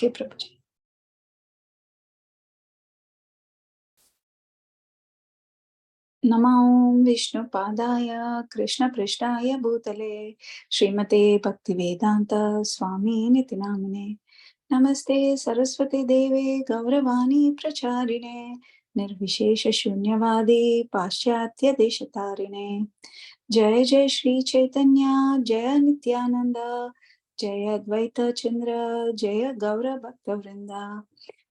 Okay, Prabhuji. Namo Vishnu Padaya Krishna Prishtaya Bhutale Srimate Bhaktivedanta Swami Nitinamine Namaste Saraswati Deve Gauravani Pracharine Nirvishesha Shunyavadi Paschatya Deshatarine Jai Jai Shri Chaitanya Jaya Nityananda Jaya Advaita Chandra Jaya Gaura Bhakta Vrinda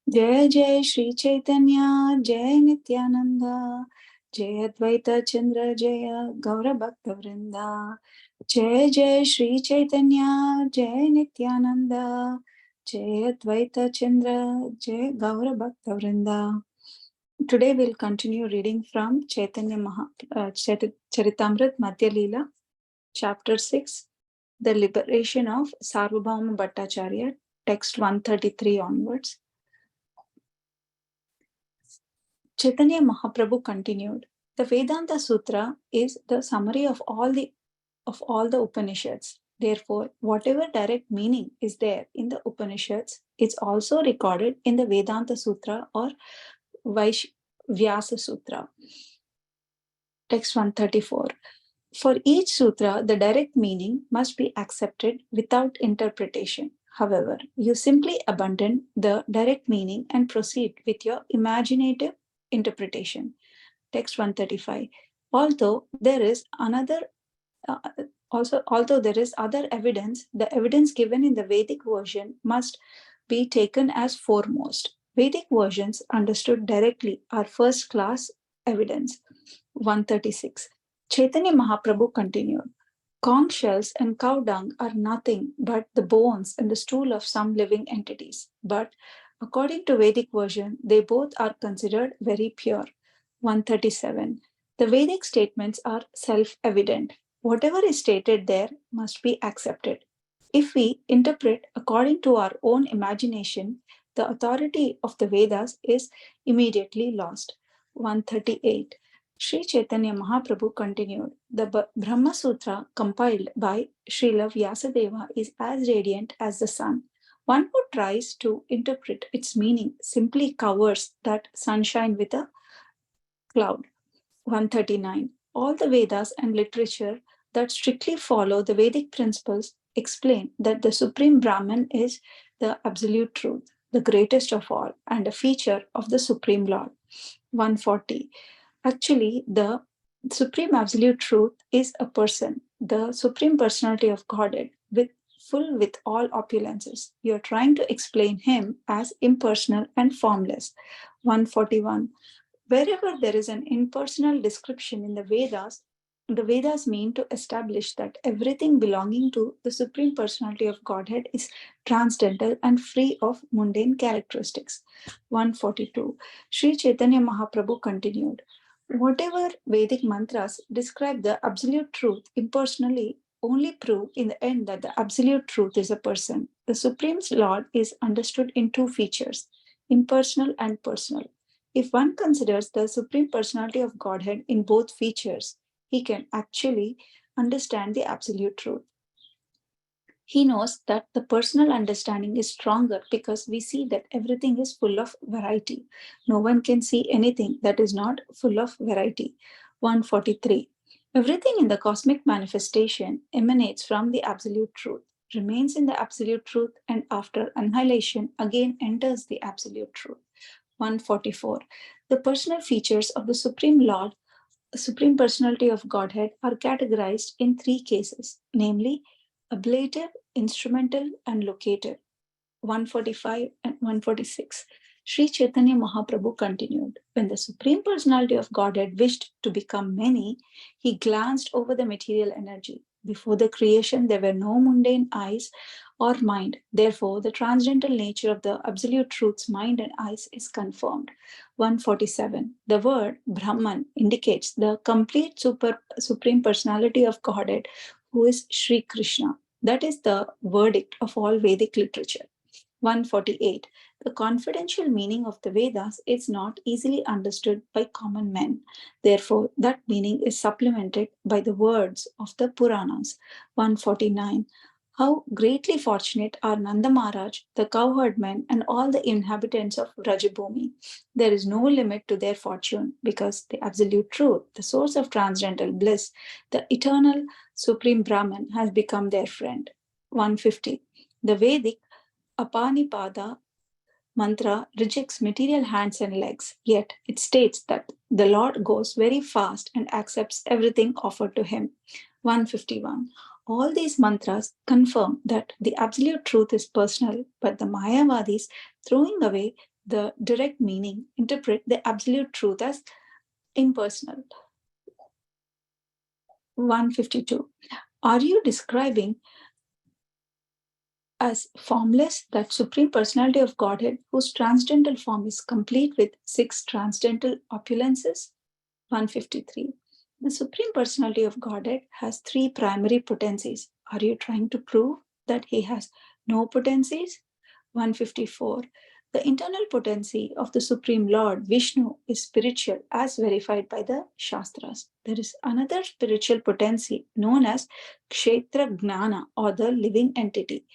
Jai Jai Shri Chaitanya Jaya Nityananda Jai Advaita Chandra Jaya Gaura Bhakta Vrinda Jai Jai Shri Chaitanya Jai Nityananda Jai Advaita Chandra Jai Gaura Bhakta Vrinda. Today we'll continue reading from Charitamrit Madhya Lila, Chapter 6, The Liberation of Sarvabhauma Bhattacharya, text 133 onwards. Chaitanya Mahaprabhu continued, the Vedanta Sutra is the summary of all the Upanishads. Therefore, whatever direct meaning is there in the Upanishads is also recorded in the Vedanta Sutra or Vyasa Sutra. Text 134. For each sutra, the direct meaning must be accepted without interpretation. However, you simply abandon the direct meaning and proceed with your imaginative interpretation. Text 135. Although there is other evidence, the evidence given in the Vedic version must be taken as foremost. Vedic versions understood directly are first class evidence. 136. Chaitanya Mahaprabhu continued, conch shells and cow dung are nothing but the bones and the stool of some living entities. But according to Vedic version, they both are considered very pure. 137. The Vedic statements are self-evident. Whatever is stated there must be accepted. If we interpret according to our own imagination, the authority of the Vedas is immediately lost. 138. Sri Chaitanya Mahaprabhu continued, the Brahma Sutra compiled by Srila Vyasadeva is as radiant as the sun. One who tries to interpret its meaning simply covers that sunshine with a cloud. 139. All the Vedas and literature that strictly follow the Vedic principles explain that the Supreme Brahman is the absolute truth, the greatest of all, and a feature of the Supreme Lord. 140. Actually, the Supreme Absolute Truth is a person, the Supreme Personality of Godhead, full with all opulences. You are trying to explain him as impersonal and formless. 141. Wherever there is an impersonal description in the Vedas mean to establish that everything belonging to the Supreme Personality of Godhead is transcendental and free of mundane characteristics. 142. Sri Chaitanya Mahaprabhu continued, whatever Vedic mantras describe the absolute truth impersonally only prove in the end that the absolute truth is a person. The Supreme Lord is understood in two features, impersonal and personal. If one considers the Supreme Personality of Godhead in both features, he can actually understand the absolute truth. He knows that the personal understanding is stronger because we see that everything is full of variety. No one can see anything that is not full of variety. 143. Everything in the cosmic manifestation emanates from the absolute truth, remains in the absolute truth, and after annihilation again enters the absolute truth. 144. The personal features of the Supreme Lord, Supreme Personality of Godhead, are categorized in three cases, namely ablative, instrumental, and locative. 145 and 146. Sri Chaitanya Mahaprabhu continued, when the Supreme Personality of Godhead wished to become many, he glanced over the material energy. Before the creation, there were no mundane eyes or mind. Therefore, the transcendental nature of the Absolute Truth's mind and eyes is confirmed. 147. The word Brahman indicates the complete Supreme Personality of Godhead, who is Sri Krishna. That is the verdict of all Vedic literature. 148. The confidential meaning of the Vedas is not easily understood by common men. Therefore, that meaning is supplemented by the words of the Puranas. 149. How greatly fortunate are Nanda Maharaj, the cowherdmen, and all the inhabitants of Rajabhumi. There is no limit to their fortune because the absolute truth, the source of transcendental bliss, the eternal supreme Brahman, has become their friend. 150. The Vedic Apanipada mantra rejects material hands and legs, yet it states that the Lord goes very fast and accepts everything offered to him. 151. All these mantras confirm that the absolute truth is personal, but the Mayavadis, throwing away the direct meaning, interpret the absolute truth as impersonal. 152. Are you describing as formless, that supreme personality of Godhead, whose transcendental form is complete with six transcendental opulences? 153. The supreme personality of Godhead has three primary potencies. Are you trying to prove that he has no potencies? 154. The internal potency of the Supreme Lord Vishnu is spiritual as verified by the Shastras. There is another spiritual potency known as Kshetra Gnana or the living entity.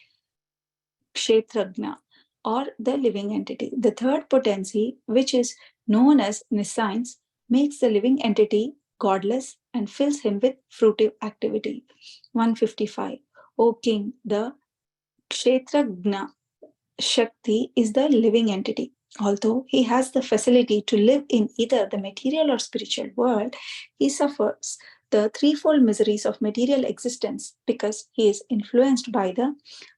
Kshetragna, or the living entity. The third potency, which is known as nescience, makes the living entity godless and fills him with fruitive activity. 155. O king, the Kshetragna Shakti is the living entity. Although he has the facility to live in either the material or spiritual world, he suffers the threefold miseries of material existence because he is influenced by the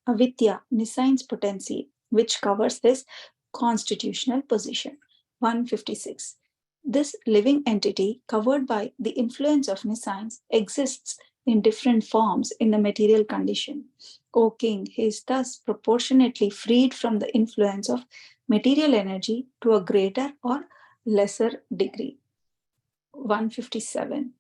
avidya, nescience potency, which covers his constitutional position. 156. This living entity, covered by the influence of nescience, exists in different forms in the material condition. O king, he is thus proportionately freed from the influence of material energy to a greater or lesser degree. 157.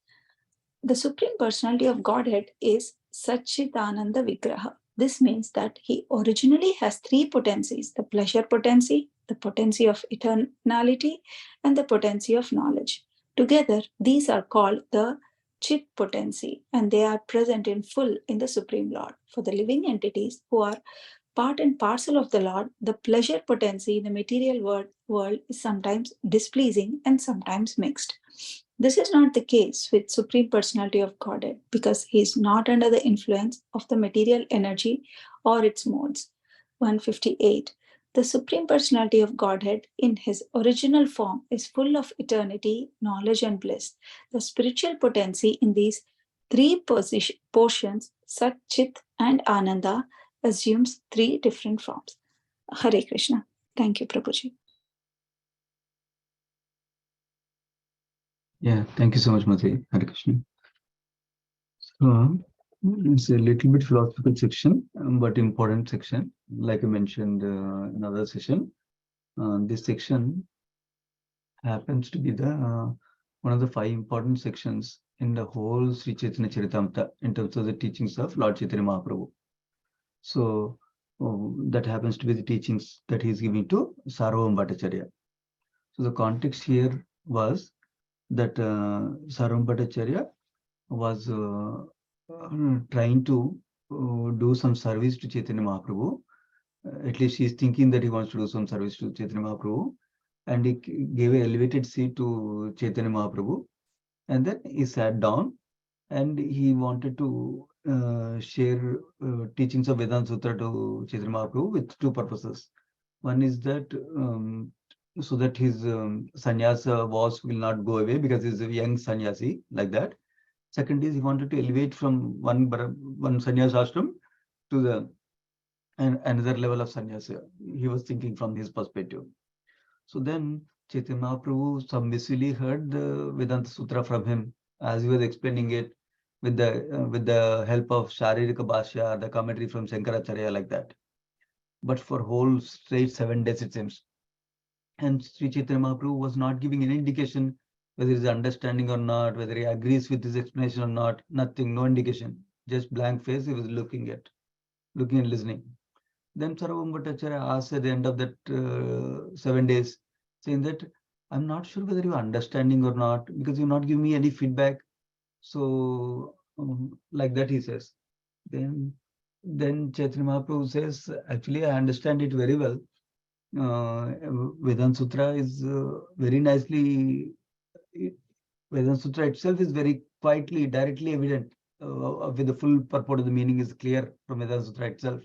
The Supreme Personality of Godhead is Satchitananda Vigraha. This means that he originally has three potencies: the pleasure potency, the potency of eternality, and the potency of knowledge. Together, these are called the Chit potency, and they are present in full in the Supreme Lord. For the living entities who are part and parcel of the Lord, the pleasure potency in the material world is sometimes displeasing and sometimes mixed. This is not the case with Supreme Personality of Godhead because he is not under the influence of the material energy or its modes. 158. The Supreme Personality of Godhead in his original form is full of eternity, knowledge, and bliss. The spiritual potency in these three portions, Sat, Chit, and Ananda, assumes three different forms. Hare Krishna. Thank you, Prabhuji. Yeah, thank you so much, Madhya. Hare Krishna. So, it's a little bit philosophical section, but important section. Like I mentioned in another session, this section happens to be the one of the five important sections in the whole Sri Chaitanya Charitamrita in terms of the teachings of Lord Chaitanya Mahaprabhu. So that happens to be the teachings that he is giving to Sarvam Bhattacharya. So the context here was that Sarvam Bhattacharya was trying to do some service to Chaitanya Mahaprabhu. At least he's thinking that he wants to do some service to Chaitanya Mahaprabhu. And he gave an elevated seat to Chaitanya Mahaprabhu. And then he sat down and he wanted to share teachings of Vedanta Sutra to Chaitanya Mahaprabhu with two purposes. One is that so that his sannyasa vows will not go away because he's a young sannyasi, like that. Second is he wanted to elevate from one sannyasa ashram to the another level of sannyasa. He was thinking from his perspective. So then Chaitanya Mahaprabhu submissively heard the Vedanta Sutra from him as he was explaining it with the help of Sharirika Bhashya, the commentary from Shankaracharya, like that. But for whole straight 7 days it seems. And Sri Chaitanya Mahaprabhu was not giving any indication whether he's understanding or not, whether he agrees with his explanation or not. Nothing, no indication. Just blank face he was looking and listening. Then Sarvam Bhattacharya asked at the end of that 7 days, saying that I'm not sure whether you're understanding or not because you're not giving me any feedback. So like that he says. Then Then Chaitanya Mahaprabhu says, actually, I understand it very well. Vedanta Sutra is very nicely, Vedanta Sutra itself is very quietly, directly evident with the full purport of the meaning is clear from Vedanta Sutra itself.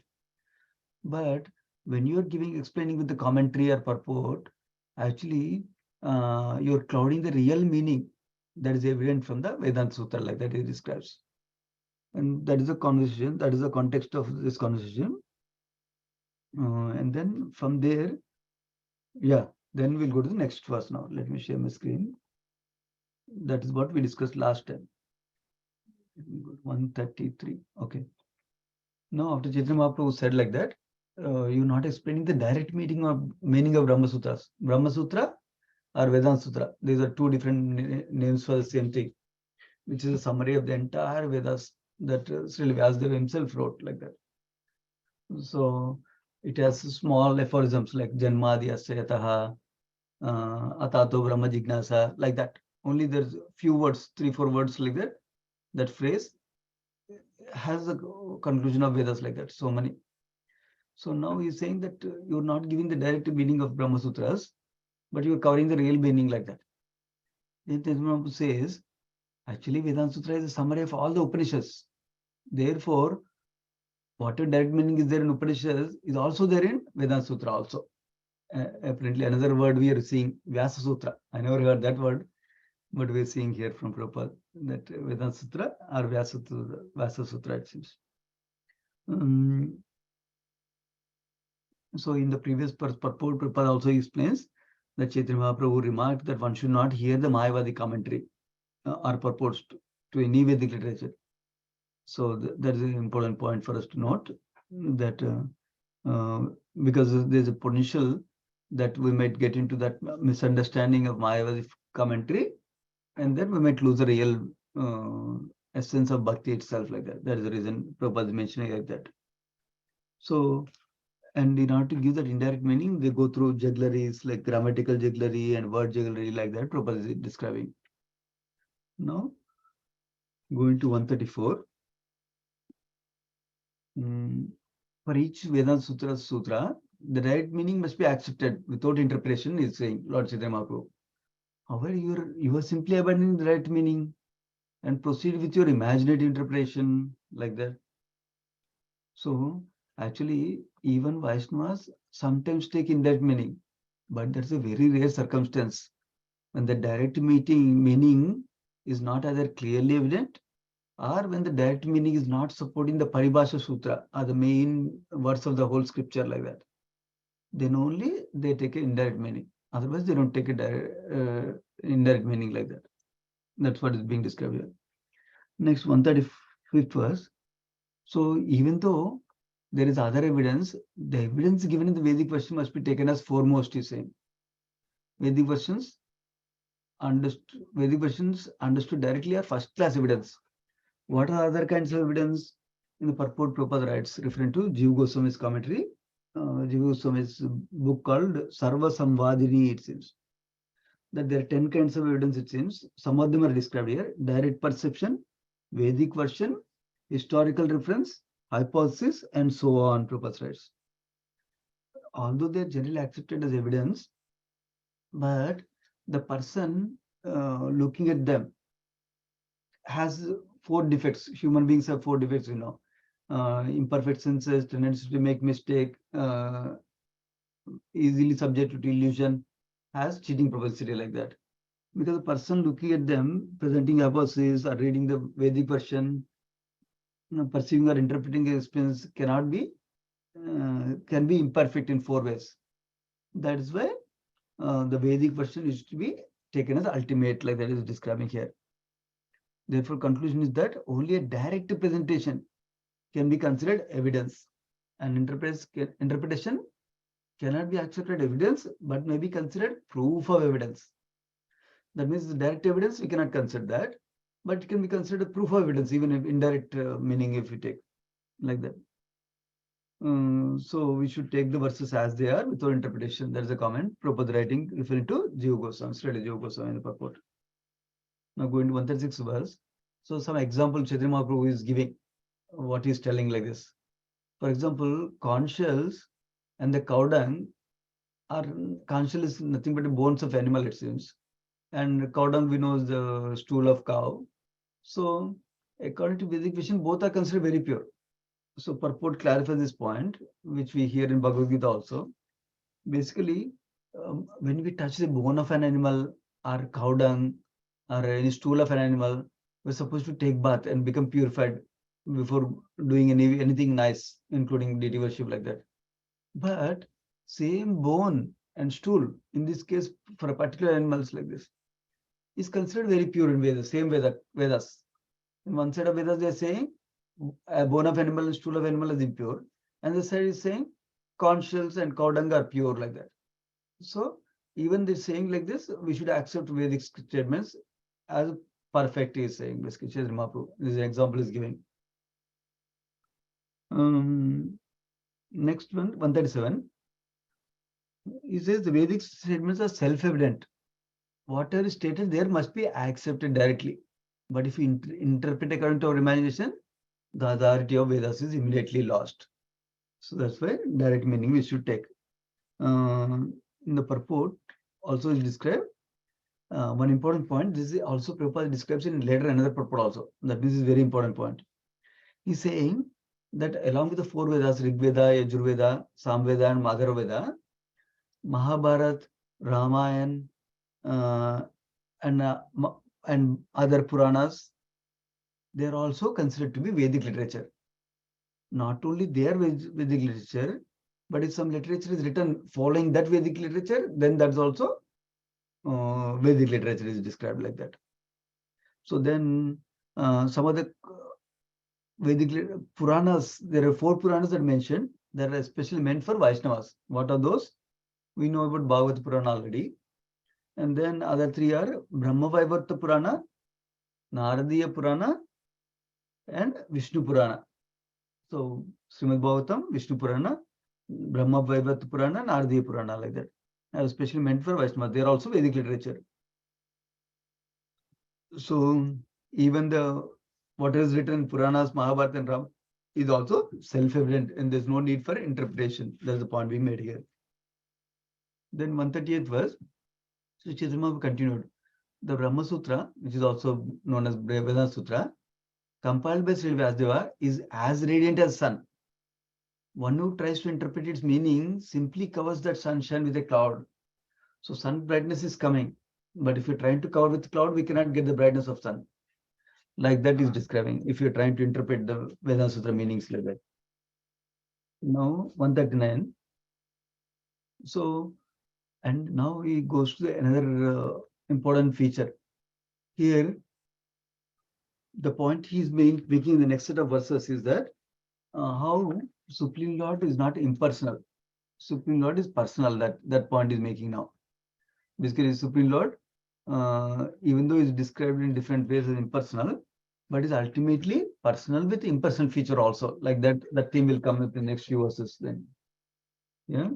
But when you're explaining with the commentary or purport, actually, you're clouding the real meaning that is evident from the Vedanta Sutra, like that it describes. And that is the conversation, that is the context of this conversation. And then from there, yeah, then we'll go to the next verse now. Let me share my screen. That is what we discussed last time. 133. Okay. Now, after Chaitanya Mahaprabhu said like that, you're not explaining the direct meaning of Brahma Sutras. Brahma Sutra or Vedanta Sutra. These are two different names for the same thing, which is a summary of the entire Vedas that Srila Vyasadeva himself wrote like that. So it has small aphorisms like Janmadhyasya Yataha, Atato Brahma Jignasa, like that. Only there's few words, 3-4 words like that. That phrase has a conclusion of Vedas like that. So many. So now he's saying that you're not giving the direct meaning of Brahma Sutras, but you're covering the real meaning like that. Then says, actually, Vedanta Sutra is a summary of all the Upanishads. Therefore, whatever direct meaning is there in Upanishads is also there in Vedanta Sutra also. Apparently, another word we are seeing, Vyasa Sutra. I never heard that word, but we're seeing here from Prabhupada that Vedanta Sutra or Vyasa Sutra, it seems. So in the previous purport, Prabhupada also explains that Chaitanya Mahaprabhu remarked that one should not hear the Mayavadi commentary or purports to any Vedic literature. So that is an important point for us to note, that because there's a potential that we might get into that misunderstanding of Mayavadi commentary, and then we might lose the real essence of bhakti itself like that. That is the reason Prabhupada is mentioning like that. So, and in order to give that indirect meaning, they go through juggleries like grammatical jugglery and word jugglery like that Prabhupada is describing. Now, going to 134. For each Vedanta Sutra, the direct meaning must be accepted without interpretation, is saying Lord Chaitanya Mahaprabhu. However, you are simply abandoning the right meaning and proceed with your imaginative interpretation like that. So, actually, even Vaishnavas sometimes take indirect meaning, but that's a very rare circumstance when the direct meaning is not either clearly evident or when the direct meaning is not supporting the Paribhasha Sutra or the main words of the whole scripture like that. Then only they take an indirect meaning. Otherwise, they don't take a indirect meaning like that. That's what is being described here. Next, 135th verse. So even though there is other evidence, the evidence given in the Vedic version must be taken as foremost, he's saying. Vedic versions understood directly are first-class evidence. What are other kinds of evidence? In the purport, Prabhupada writes, referring to Jiva Goswami's commentary, Jiva Goswami's book called Sarva Samvadini, it seems. That there are 10 kinds of evidence, it seems. Some of them are described here. Direct perception, Vedic version, historical reference, hypothesis, and so on, Prabhupada writes. Although they are generally accepted as evidence, but the person looking at them has 4 defects. Human beings have 4 defects, imperfect senses, tendency to make mistake, easily subject to illusion, has cheating propensity like that. Because the person looking at them, presenting hypothesis or reading the Vedic version, perceiving or interpreting experience can be imperfect in 4 ways. That is why the Vedic version is to be taken as ultimate, like that is describing here. Therefore, conclusion is that only a direct presentation can be considered evidence, and interpretation cannot be accepted evidence, but may be considered proof of evidence. That means the direct evidence, we cannot consider that, but it can be considered proof of evidence, even if indirect meaning if we take like that. So we should take the verses as they are without interpretation. There is a comment, Prabhupada writing referring to Jiva Goswami, Srila Jiva Goswami in the purport. Now going to 136 verse. So some example Chaitanya Mahaprabhu is giving, what he is telling like this. For example, conch shells and the cow dung are, conch shell is nothing but the bones of animal, it seems. And cow dung, we know, is the stool of cow. So, according to Vedic vision, both are considered very pure. So, purport clarifies this point, which we hear in Bhagavad Gita also. Basically, when we touch the bone of an animal or cow dung or any stool of an animal, we're supposed to take bath and become purified before doing anything nice, including deity worship like that. But same bone and stool, in this case, for a particular animals like this, is considered very pure in Vedas, same Vedas. In one side of Vedas, they are saying a bone of animal and stool of animal is impure. And the side is saying conch shells and cow dung are pure like that. So even they're saying like this, we should accept Vedic statements as perfect, is saying basically. Chaitanya Mahaprabhu, this example is giving. Next one, 137. He says the Vedic statements are self-evident. Whatever is stated there must be accepted directly. But if you interpret according to our imagination, the authority of Vedas is immediately lost. So that's why direct meaning we should take. In the purport also is described. One important point, this is also Prabhupada describes in later another purport also. That this is very important point. He's saying that along with the four Vedas, Rig Veda, Yajurveda, Samveda and Madhya Veda, Mahabharat, Ramayana, and other Puranas, they are also considered to be Vedic literature. Not only their Vedic literature, but if some literature is written following that Vedic literature, then that's also Vedic literature is described like that. So then some of the Vedic Puranas, there are 4 Puranas that are mentioned that are especially meant for Vaishnavas. What are those? We know about Bhagavad Purana already. And then other 3 are Brahma Vaivarta Purana, Naradiya Purana, and Vishnu Purana. So Srimad Bhagavatam, Vishnu Purana, Brahma Vaivarta Purana, Naradiya Purana, like that. Are especially meant for Vaishnavas. They are also Vedic literature. So even what is written in Puranas, Mahabharata and Ram is also self-evident, and there's no need for interpretation. That's the point being made here. Then 138th verse, Sri Chaitanya continued. The Brahma Sutra, which is also known as Vedanta Sutra, compiled by Sri Vyasadeva, is as radiant as sun. One who tries to interpret its meaning simply covers that sunshine with a cloud. So sun brightness is coming, but if you're trying to cover with cloud, we cannot get the brightness of sun. Like that is describing, if you're trying to interpret the Vedanta Sutra meanings like that. Now, 139. So, and now he goes to another important feature. Here, the point he's making in the next set of verses is that how Supreme Lord is not impersonal. Supreme Lord is personal. That point is making now. Basically, Supreme Lord, even though is described in different ways as impersonal, but is ultimately personal with impersonal feature also. Like that theme will come in the next few verses then. Yeah.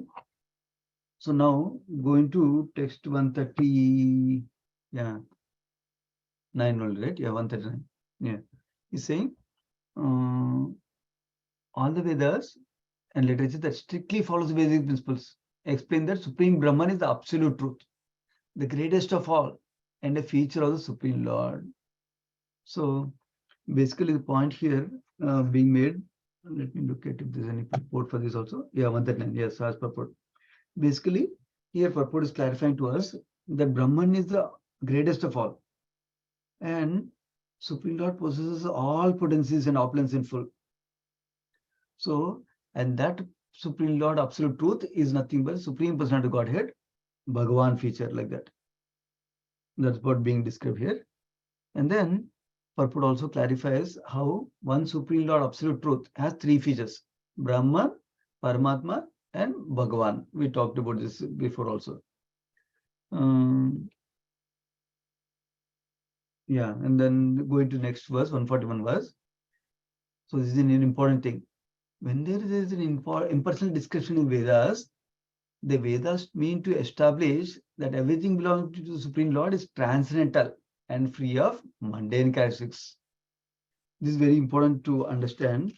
So now going to text 130, yeah, 9 only, right? Yeah, 139. Yeah. He's saying all the Vedas and literature that strictly follows Vedic principles explain that Supreme Brahman is the absolute truth, the greatest of all, and a feature of the Supreme Lord. So basically the point here being made, let me look at if there's any purport for this also. Yeah, 139, yes, as purport. Basically, here purport is clarifying to us that Brahman is the greatest of all, and Supreme Lord possesses all potencies and opulence in full. So, and that Supreme Lord, absolute truth, is nothing but Supreme Personality of Godhead, Bhagavan feature, like that. That's what being described here. And then purport also clarifies how one Supreme Lord, absolute truth, has 3 features: Brahman, Paramatma, and Bhagavan. We talked about this before also. Yeah, and then going to next verse, 141 verse. So this is an important thing. When there is an impersonal description in Vedas, the Vedas mean to establish that everything belonging to the Supreme Lord is transcendental and free of mundane characteristics. This is very important to understand.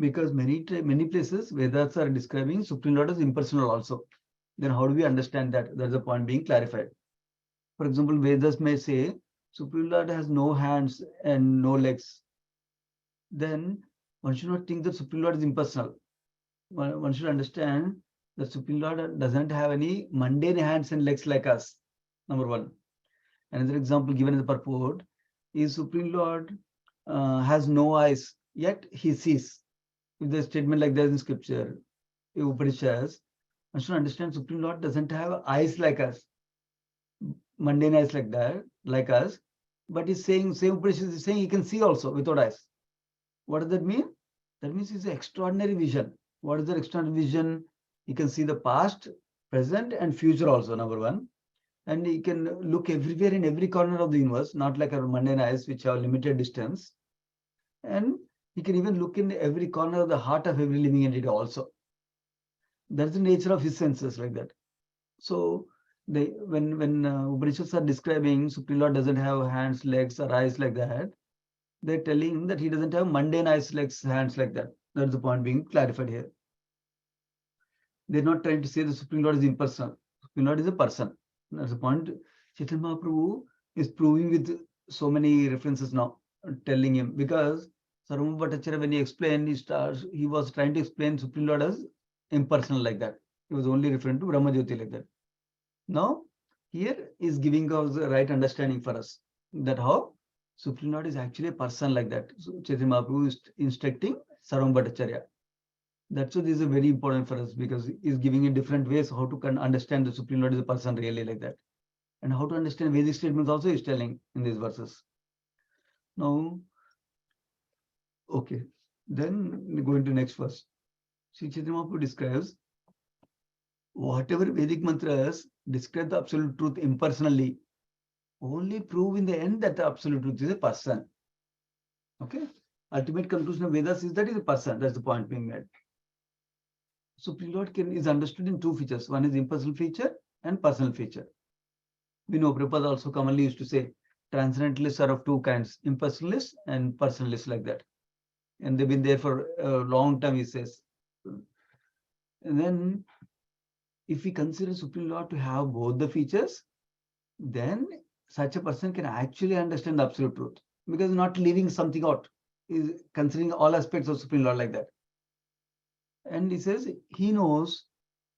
Because many places Vedas are describing Supreme Lord as impersonal also. Then how do we understand that? That's the point being clarified. For example, Vedas may say Supreme Lord has no hands and no legs. Then one should not think that Supreme Lord is impersonal. One should understand that Supreme Lord doesn't have any mundane hands and legs like us. Number one. Another example given in the purport is Supreme Lord has no eyes, yet he sees. If there's a statement like that in scripture, in Upanishads, one should understand Supreme Lord doesn't have eyes like us, mundane eyes like that, like us, but he's saying, same Upanishad is saying he can see also without eyes. What does that mean? That means it's an extraordinary vision. What is that extraordinary vision? He can see the past, present, and future also, number one. And he can look everywhere in every corner of the universe, not like our mundane eyes, which have limited distance. And he can even look in every corner of the heart of every living entity also. That's the nature of his senses, like that. So when Upanishads are describing Supreme Lord doesn't have hands, legs, or eyes like that, they're telling that he doesn't have mundane eyes, legs, hands like that. That's the point being clarified here. They're not trying to say the Supreme Lord is impersonal. Supreme Lord is a person. That's the point. Chaitanya Mahaprabhu is proving with so many references now, telling him, because Sarvabhauma Bhattacharya, when he explained, he was trying to explain Supreme Lord as impersonal like that. He was only referring to Brahma Jyoti like that. Now, here is giving us the right understanding for us that how Supreme Lord is actually a person like that. So Chaitanya Mahaprabhu is instructing Sarvabhauma Bhattacharya. That's why this is very important for us, because he's giving in different ways how to understand the Supreme Lord is a person really like that. And how to understand Vedic statements also is telling in these verses. Now, okay, then going to next verse. Sri Chaitanya Mahaprabhu describes whatever Vedic mantras describe the absolute truth impersonally, only prove in the end that the absolute truth is a person. Okay? Ultimate conclusion of Vedas is that is a person. That's the point being made. Supreme Lord is understood in two features. One is impersonal feature and personal feature. We know Prabhupada also commonly used to say transcendentalists are of two kinds, impersonalists and personalists like that. And they've been there for a long time, he says. And then if we consider Supreme Lord to have both the features, then such a person can actually understand the absolute truth, because not leaving something out, is considering all aspects of Supreme Lord like that. And he says he knows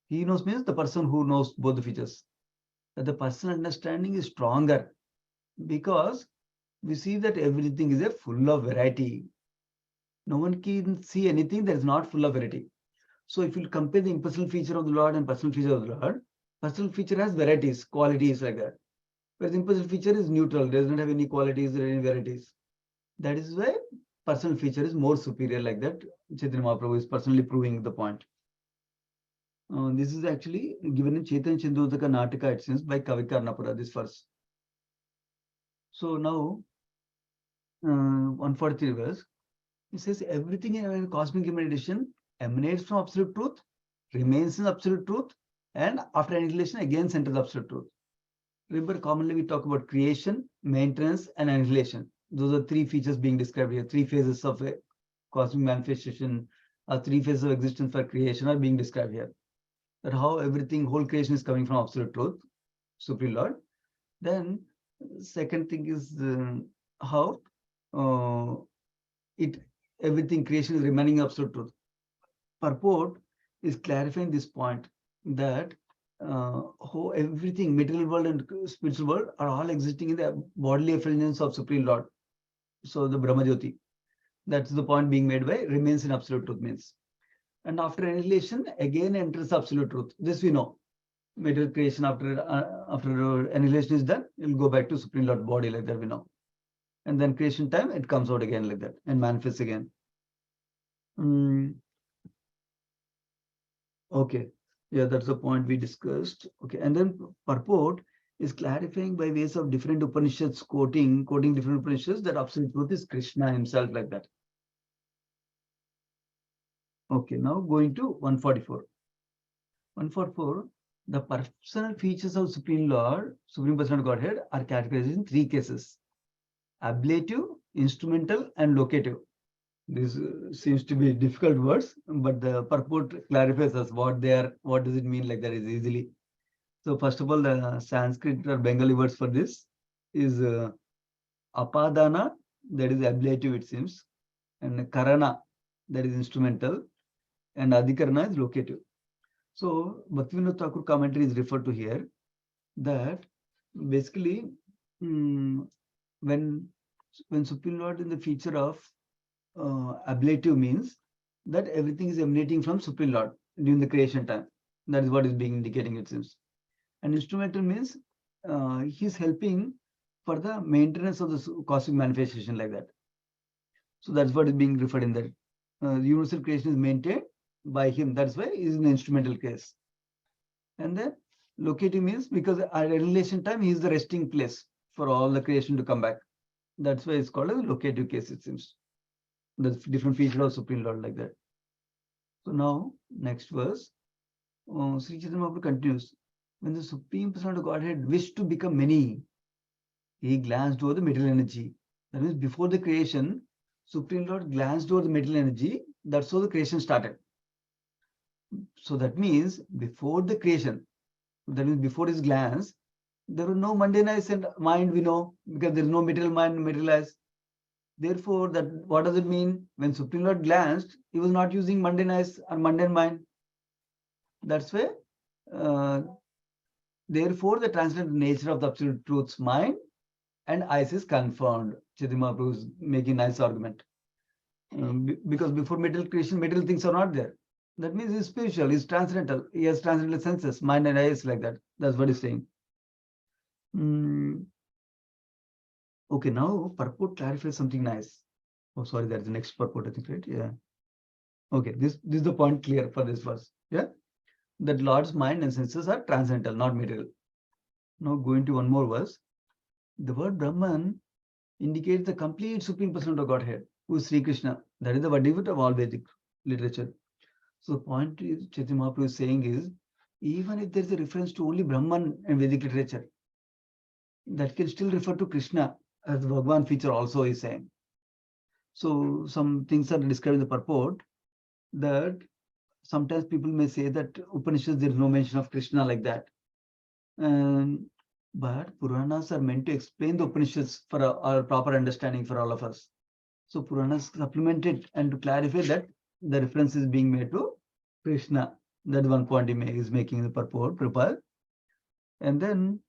means the person who knows both the features, that the personal understanding is stronger, because we see that everything is a full of variety. No one can see anything that is not full of variety. So if you compare the impersonal feature of the Lord and personal feature of the Lord, personal feature has varieties, qualities like that. Whereas impersonal feature is neutral, does not have any qualities or any varieties. That is why personal feature is more superior like that. Chaitanya Mahaprabhu is personally proving the point. This is actually given in Chaitanya Chandrodaka Natika, it seems, by Kavi Karnapura, this verse. So now, 143 verse, it says everything in cosmic meditation emanates from absolute truth, remains in absolute truth, and after annihilation again centers absolute truth. Remember, commonly we talk about creation, maintenance, and annihilation. Those are three features being described here, three phases of a cosmic manifestation, or three phases of existence for creation are being described here. That how everything, whole creation is coming from absolute truth, Supreme Lord. Then second thing is how everything creation is remaining absolute truth. Purport is clarifying this point that how everything, material world and spiritual world, are all existing in the bodily effulgence of Supreme Lord. So the Brahma Jyoti. That's the point being made by remains in absolute truth means. And after annihilation, again enters absolute truth. This we know. Material creation after annihilation is done, it will go back to Supreme Lord body like that we know. And then creation time, it comes out again like that and manifests again. Okay. Yeah, that's the point we discussed. Okay. And then purport is clarifying by ways of different Upanishads, quoting different Upanishads, that absolute truth is Krishna himself like that. Okay, now going to 144. 144, the personal features of Supreme Lord, Supreme Personal Godhead, are categorized in three cases: ablative, instrumental, and locative. This seems to be difficult words, but the purport clarifies us what they are, what does it mean like that is easily. So first of all, the Sanskrit or Bengali words for this is apadana, that is ablative it seems, and karana, that is instrumental, and adhikarana is locative. So Bhaktivinoda Thakur commentary is referred to here, that basically when Supreme Lord in the feature of ablative means that everything is emanating from Supreme Lord during the creation time. That is what is being indicating it seems. And instrumental means he's helping for the maintenance of the cosmic manifestation like that. So that's what is being referred in that. Universal creation is maintained by him. That's why he is an instrumental case. And then locative means because at relation time he is the resting place for all the creation to come back. That's why it's called a locative case it seems. The different feature of Supreme Lord like that. So now next verse, Sri Chaitanya Mahaprabhu continues. When the Supreme Personality of Godhead wished to become many, he glanced over the material energy. That means before the creation, Supreme Lord glanced over the material energy. That's how the creation started. So that means before the creation, that means before his glance, there was no mundanized mind, we know, because there is no material mind materialized. Therefore, that what does it mean? When Supreme Lord glanced, he was not using mundanized or mundane mind. That's why, therefore, the transcendental nature of the absolute truth's mind and eyes is confirmed. Chaitanya Mahaprabhu is making nice argument. Because before material creation, material things are not there. That means he's spiritual, he's transcendental, he has transcendental senses, mind and eyes like that. That's what he's saying. Okay, now purport clarifies something nice. Oh, sorry, that's the next purport, I think, right? Yeah. Okay, this is the point clear for this verse. Yeah, that Lord's mind and senses are transcendental, not material. Now going to one more verse. The word Brahman indicates the complete Supreme Personality of Godhead, who is Sri Krishna. That is the verdict of all Vedic literature. So the point Chaitanya Mahaprabhu is saying is, even if there is a reference to only Brahman in Vedic literature, that can still refer to Krishna as the Bhagwan feature also is saying. So some things are described in the purport that sometimes people may say that Upanishads there is no mention of Krishna like that. But Puranas are meant to explain the Upanishads for our proper understanding for all of us. So Puranas supplemented and to clarify that the reference is being made to Krishna. That one point he is making in the purport, Prabhupada. And then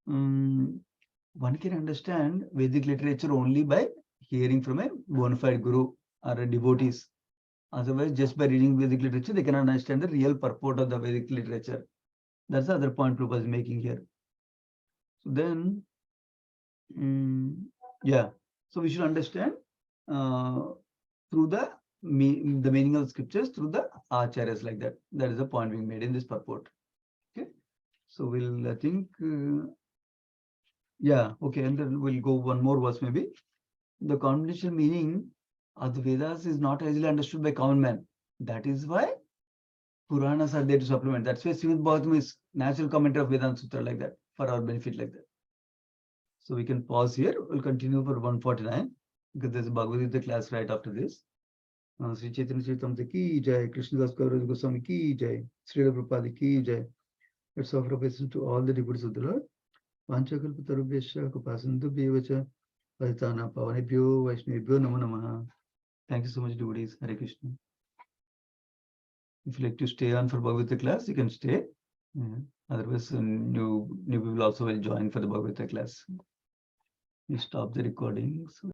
one can understand Vedic literature only by hearing from a bona fide guru or a devotees. Otherwise, just by reading Vedic literature, they cannot understand the real purport of the Vedic literature. That's the other point Prabhupada is making here. So then, yeah, so we should understand through the meaning of the scriptures through the acharyas like that. That is the point being made in this purport. Okay, so we'll, I think, yeah, okay, and then we'll go one more verse maybe. The combinational meaning of the Vedas is not easily understood by common man. That is why Puranas are there to supplement. That's why Srimad Bhagavatam is natural commentary of Vedanta Sutra like that, for our benefit like that. So we can pause here. We'll continue for 149 because there's a Bhagavad Gita class right after this. Sri Chaitanya Charitamrita ki jai, Krishnadas Kaviraj Goswami ki jai, Srila Prabhupada ki jai. Let's offer obeisance to all the devotees of the Lord. Vanchakalpatarubhyasya Kapasantubhyevacha Vaitana Pavanebhyo Vaishnevibhyo Namo Namaha. Thank you so much, devotees. Hare Krishna. If you like to stay on for Bhagavad Gita class, you can stay. Otherwise, new people also will join for the Bhagavad Gita class. You stop the recording. So